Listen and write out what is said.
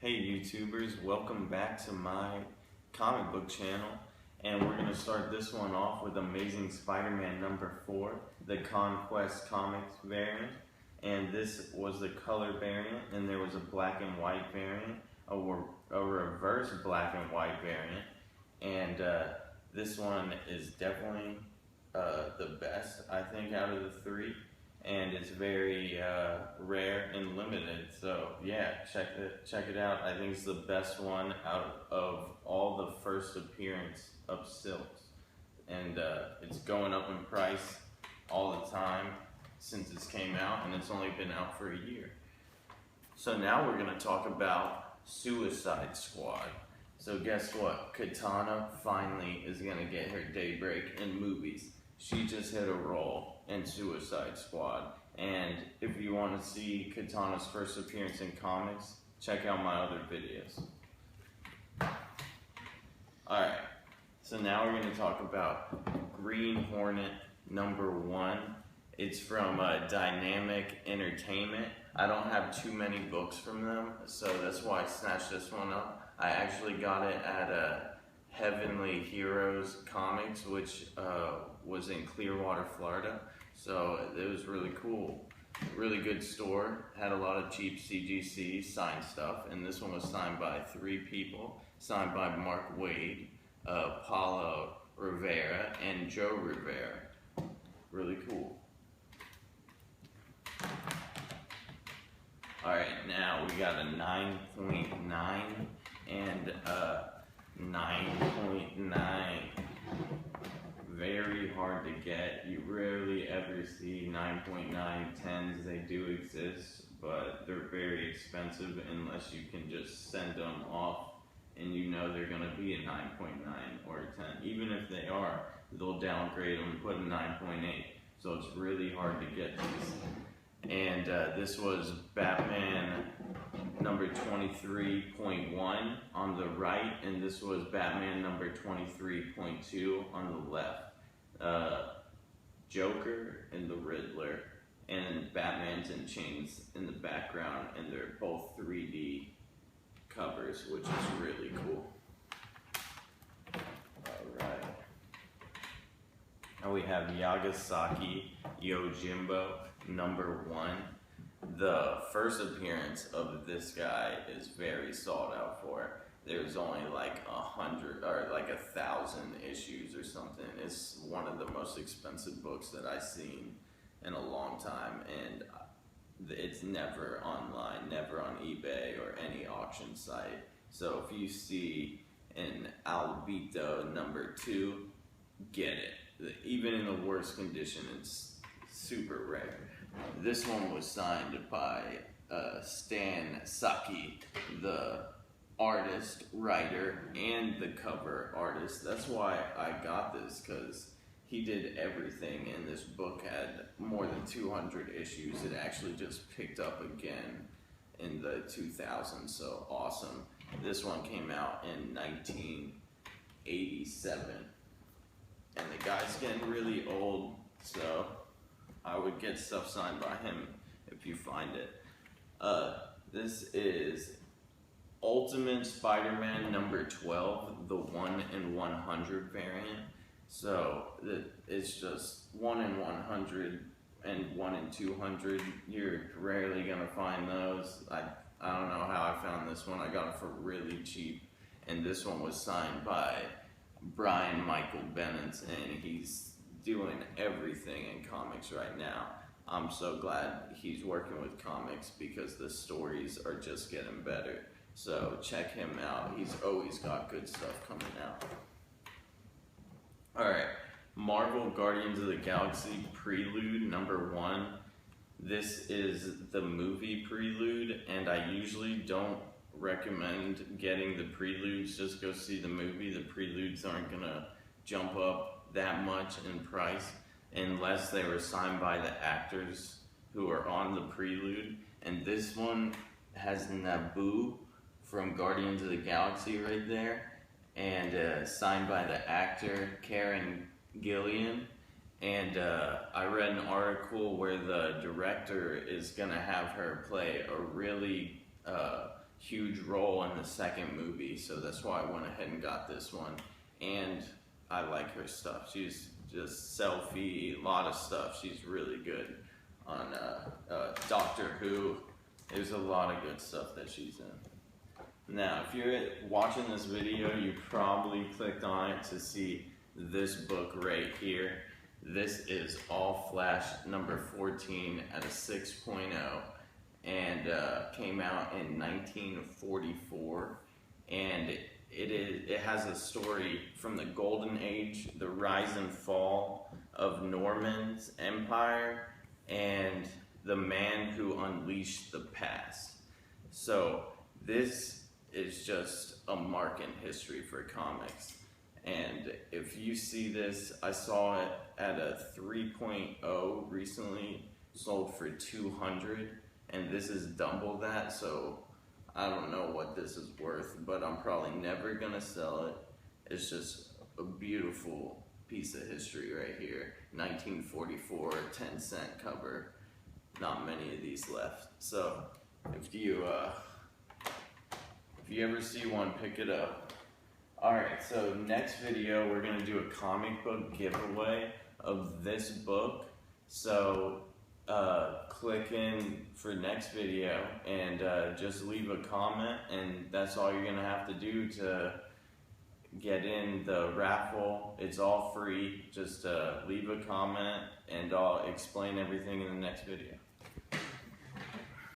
Hey YouTubers, welcome back to my comic book channel, and we're going to start this one off with Amazing Spider-Man #4, the Conquest Comics variant, and this was the color variant, and there was a black and white variant, a reverse black and white variant, and this one is definitely the best, I think, out of the three. And it's very rare and limited, so yeah, check it out. I think it's the best one out of all the first appearance of Silks, and it's going up in price all the time since it came out, and it's only been out for a year. So now we're going to talk about Suicide Squad. So guess what? Katana finally is going to get her daybreak in movies. She just hit a roll in Suicide Squad, and if you want to see Katana's first appearance in comics, check out my other videos. Alright, so now we're going to talk about Green Hornet #1. It's from Dynamic Entertainment. I don't have too many books from them, so that's why I snatched this one up. I actually got it at Heavenly Heroes Comics, which was in Clearwater, Florida. So it was really cool. Really good store. Had a lot of cheap CGC signed stuff, and this one was signed by 3 people. Signed by Mark Waid, Paulo Rivera, and Joe Rivera. Really cool. Alright, now we got a 9.9 and 9.9. Very hard to get. You rarely ever see 9.9 10s. They do exist, but they're very expensive unless you can just send them off and you know they're going to be a 9.9 or a 10. Even if they are, they'll downgrade them and put a 9.8. So it's really hard to get these. And this was Batman #23.1 on the right, and this was Batman #23.2 on the left. Joker and the Riddler, and Batman's in chains in the background, and they're both 3D covers, which is really cool. Alright. Now we have Yagasaki Yojimbo #1. The first appearance of this guy is very sought out for. There's only like 100 or like 1,000 issues or something. It's one of the most expensive books that I've seen in a long time, and it's never online, never on eBay or any auction site. So if you see an Albito #2, get it. Even in the worst condition, it's super rare. This one was signed by Stan Sakai, the artist, writer, and the cover artist. That's why I got this, because he did everything, and this book had more than 200 issues. It actually just picked up again in the 2000s, so awesome. This one came out in 1987, and the guy's getting really old, so I would get stuff signed by him if you find it. This is Ultimate Spider-Man #12, the 1 in 100 variant. So it's just 1 in 100 and 1 in 200. You're rarely gonna find those. I don't know how I found this one. I got it for really cheap, and this one was signed by Brian Michael Bendis, and he's doing everything in comics right now. I'm so glad he's working with comics because the stories are just getting better. So check him out. He's always got good stuff coming out. Alright, Marvel Guardians of the Galaxy Prelude #1. This is the movie Prelude, and I usually don't recommend getting the Preludes. Just go see the movie. The Preludes aren't gonna jump up that much in price unless they were signed by the actors who are on the Prelude. And this one has Naboo from Guardians of the Galaxy right there, and signed by the actor Karen Gillan. And I read an article where the director is gonna have her play a really huge role in the second movie, so that's why I went ahead and got this one. And I like her stuff. She's just Selfie, a lot of stuff. She's really good on Doctor Who. There's a lot of good stuff that she's in. Now, if you're watching this video, you probably clicked on it to see this book right here. This is All Flash number 14 at a 6.0 and came out in 1944. And it has a story from the Golden Age, the rise and fall of Norman's empire, and the man who unleashed the past. So this is just a mark in history for comics. And if you see this, I saw it at a 3.0 recently, sold for $200, and this is double that, so I don't know what this is worth, but I'm probably never gonna sell it. It's just a beautiful piece of history right here. 1944, 10-cent cover. Not many of these left. So if you ever see one, pick it up. Alright, so next video we're gonna do a comic book giveaway of this book. So click in for next video and just leave a comment, and that's all you're gonna have to do to get in the raffle. It's all free. Just leave a comment and I'll explain everything in the next video.